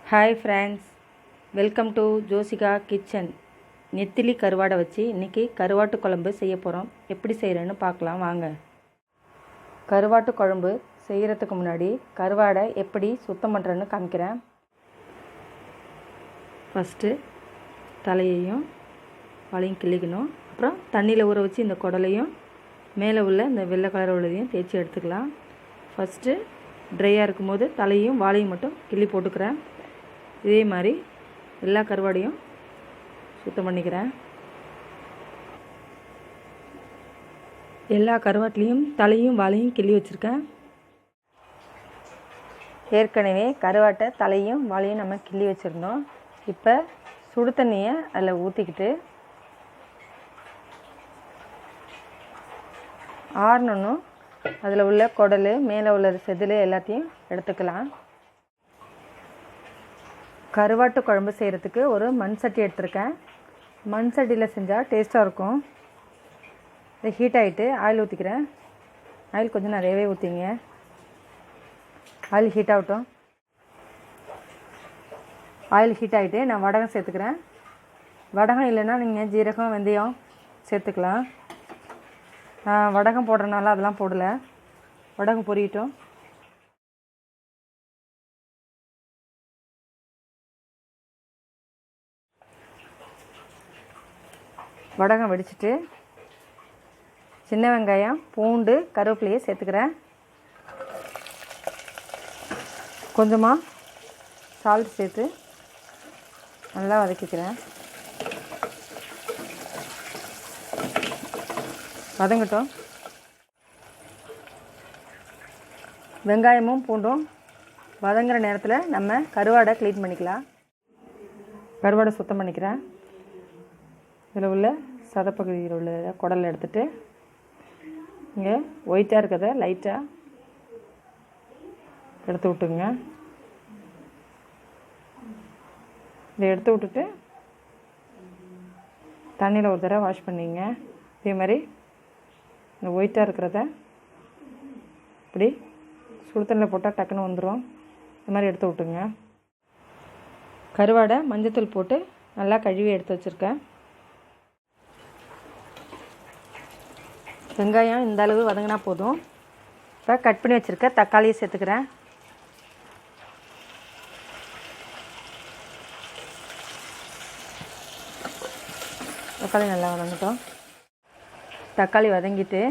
Hi friends, welcome to Joshika kitchen. நெத்திலி கருவாடை வச்சு இன்றைக்கி கருவாட்டு குழம்பு செய்ய போகிறோம். எப்படி செய்கிறேன்னு பார்க்கலாம் வாங்க. கருவாட்டு குழம்பு செய்கிறதுக்கு முன்னாடி கருவாடை எப்படி சுத்தம் பண்ணுறேன்னு காமிக்கிறேன். ஃபஸ்ட்டு தலையையும் வாழையும் கிள்ளிக்கணும். அப்புறம் தண்ணியில் ஊற வச்சு இந்த குடலையும் மேலே உள்ள இந்த வெள்ளை கலர் உள்ளதையும் தேய்ச்சி எடுத்துக்கலாம். ஃபஸ்ட்டு ட்ரையாக இருக்கும்போது தலையும் வாழையும் மட்டும் கிள்ளி போட்டுக்கிறேன். இதே மாதிரி எல்லா கருவாடையும் சுத்தம் பண்ணிக்கிறேன். எல்லா கருவாட்டிலையும் தலையும் வாழையும் கிள்ளி வச்சுருக்கேன். ஏற்கனவே கருவாட்டை தலையும் வாழையும் நம்ம கிள்ளி வச்சுருந்தோம். இப்போ சுடு தண்ணியை அதில் ஊற்றிக்கிட்டு ஆறணும். அதில் உள்ள குடல் மேலே உள்ள செதில் எல்லாத்தையும் எடுத்துக்கலாம். கருவாட்டு குழம்பு செய்கிறதுக்கு ஒரு மண் சட்டி எடுத்துருக்கேன். மண் சட்டியில் செஞ்சால் டேஸ்ட்டாக இருக்கும். இது ஹீட் ஆகிட்டு ஆயில் ஊற்றிக்கிறேன். ஆயில் கொஞ்சம் நிறையவே ஊற்றிங்க. ஆயில் ஹீட் ஆகட்டும். ஆயில் ஹீட் ஆகிட்டு நான் வடகம் சேர்த்துக்கிறேன். வடகம் இல்லைன்னா நீங்கள் ஜீரகம் வெந்தயம் சேர்த்துக்கலாம். வடகம் போடுறதுனால அதெல்லாம் போடலை. வடகம் பொரியட்டும். வடகம் வெடிச்சிட்டு சின்ன வெங்காயம், பூண்டு, கருவேப்பிலையை சேர்த்துக்கிறேன். கொஞ்சமாக சால்ட் சேர்த்து நல்லா வதக்கிக்கிறேன். வதங்கட்டும். வெங்காயமும் பூண்டும் வதங்குற நேரத்தில் நம்ம கருவாடை க்ளீன் பண்ணிக்கலாம். கருவாடை சுத்தம் பண்ணிக்கிறேன். இதில் உள்ள சதப்பகுதியில் உள்ள குடலை எடுத்துகிட்டு இங்கே ஒயிட்டாக இருக்கிறத லைட்டாக எடுத்து விட்டுங்க. இதை எடுத்து விட்டுட்டு தண்ணியில் ஒரு தடவை வாஷ் பண்ணிங்க. இதே மாதிரி இந்த ஒயிட்டாக இருக்கிறத இப்படி சுடு தண்ணியில் போட்டால் டக்குன்னு வந்துடும். இது மாதிரி எடுத்து விட்டுங்க. கருவாடை மஞ்சத்தூள் போட்டு நல்லா கழுவி எடுத்து வச்சுருக்கேன். வெங்காயம் இந்த அளவு வதங்கினா போதும். இப்போ கட் பண்ணி வச்சுருக்க தக்காளியை சேர்த்துக்கிறேன். தக்காளி நல்லா வதங்கட்டும். தக்காளி வதங்கிட்டு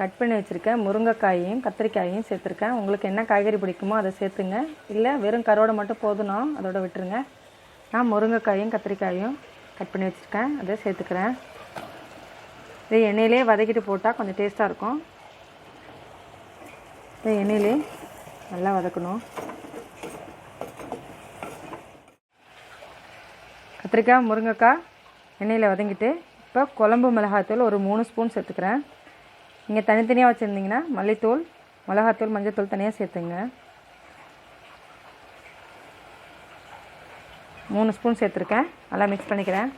கட் பண்ணி வச்சுருக்க முருங்கைக்காயையும் கத்திரிக்காயையும் சேர்த்துருக்கேன். உங்களுக்கு என்ன காய்கறி பிடிக்குமோ அதை சேர்த்துங்க. இல்லை வெறும் கருவாடை மட்டும் போதும்னா அதோட விட்டுருங்க. நான் முருங்கைக்காயும் கத்திரிக்காயும் கட் பண்ணி வச்சுருக்கேன், அதை சேர்த்துக்கிறேன். இது எண்ணெயிலே வதக்கிட்டு போட்டால் கொஞ்சம் டேஸ்ட்டாக இருக்கும். இது எண்ணெயிலே நல்லா வதக்கணும். கத்திரிக்காய் முருங்கைக்காய் எண்ணெயில் வதங்கிட்டு இப்போ குழம்பு மிளகாத்தூள் ஒரு 3 ஸ்பூன் சேர்த்துக்கிறேன். நீங்கள் தனித்தனியாக வச்சுருந்தீங்கன்னா மல்லித்தூள், மிளகாத்தூள், மஞ்சத்தூள் தனியாக சேர்த்துங்க. 3 ஸ்பூன் சேர்த்துருக்கேன். நல்லா மிக்ஸ் பண்ணிக்கிறேன்.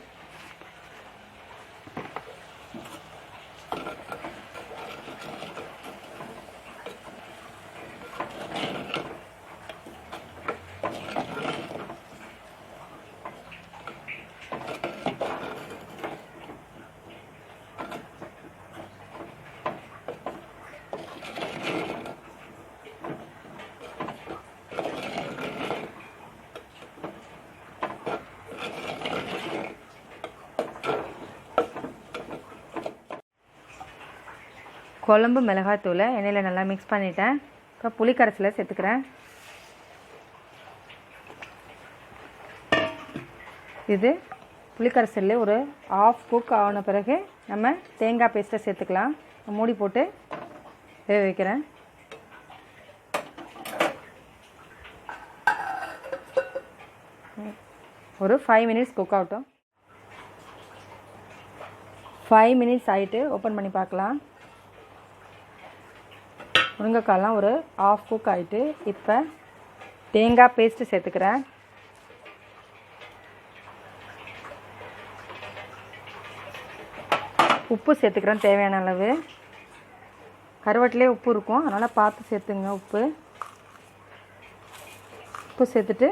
குழம்பு மிளகாத்தூளை எண்ணெயில் நல்லா மிக்ஸ் பண்ணிட்டேன். இப்போ புளி கரைசலை சேர்த்துக்கிறேன். இது புளி கரைசலில் ஒரு ½ குக் ஆன பிறகு நம்ம தேங்காய் பேஸ்ட்டை சேர்த்துக்கலாம். மூடி போட்டு வேக வைக்கிறேன். ஒரு 5 மினிட்ஸ் குக் ஆகட்டும். 5 மினிட்ஸ் ஆகிட்டு ஓப்பன் பண்ணி பார்க்கலாம். முருங்கைக்காயெலாம் ஒரு ½ குக் ஆகிட்டு இப்போ தேங்காய் பேஸ்ட்டு சேர்த்துக்கிறேன். உப்பு சேர்த்துக்கிறேன் தேவையான அளவு. கருவாட்டிலே உப்பு இருக்கும், அதனால் பார்த்து சேர்த்துங்க உப்பு. உப்பு சேர்த்துட்டு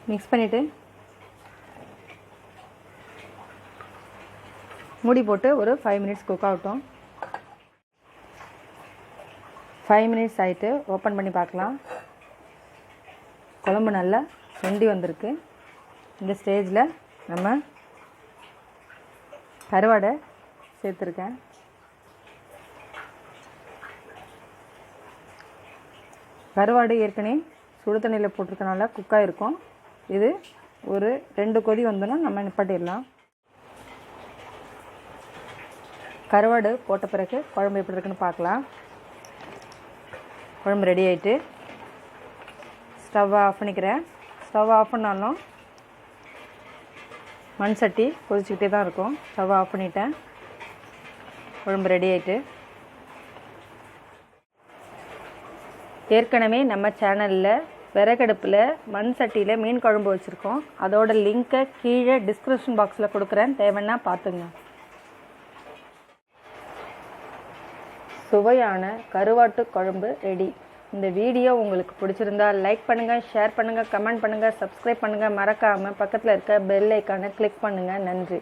மிக்ஸ் பண்ணிவிட்டு மூடி போட்டு ஒரு 5 மினிட்ஸ் குக் ஆகட்டும். 5 மினிட்ஸ் ஆகிட்டு ஓப்பன் பண்ணி பார்க்கலாம். குழம்பு நல்லா சுண்டி வந்திருக்கு. இந்த ஸ்டேஜில் நம்ம கருவாடை சேர்த்துருக்கேன். கருவாடு ஏற்கனவே சுடு தண்ணியில் போட்டிருக்கனால குக்காக இருக்கும். இது ஒரு 2 கொதி வந்தோன்னா நம்ம நிப்பாட்டிடலாம். கருவாடு போட்ட பிறகு குழம்பு எப்படி இருக்குன்னு பார்க்கலாம். குழம்பு ரெடி ஆகிட்டு ஸ்டவ்வை ஆஃப் பண்ணிக்கிறேன். ஸ்டவ் ஆஃப் பண்ணாலும் மண் சட்டி கொதிச்சுக்கிட்டே தான் இருக்கும். ஸ்டவ் ஆஃப் பண்ணிட்டேன். குழம்பு ரெடி ஆகிட்டு ஏற்கனவே நம்ம சேனலில் விறகடுப்பில் மண் சட்டியில் மீன் குழம்பு வச்சுருக்கோம். அதோட லிங்க்கை கீழே டிஸ்கிரிப்ஷன் பாக்ஸில் கொடுக்குறேன், தேவைன்னா பார்த்துங்க. சுவையான கருவாட்டு குழம்பு ரெடி. இந்த வீடியோ உங்களுக்கு பிடிச்சிருந்தா லைக் பண்ணுங்கள், ஷேர் பண்ணுங்கள், கமெண்ட் பண்ணுங்கள், சப்ஸ்கிரைப் பண்ணுங்கள். மறக்காமல் பக்கத்தில் இருக்க பெல் ஐக்கானை கிளிக் பண்ணுங்கள். நன்றி.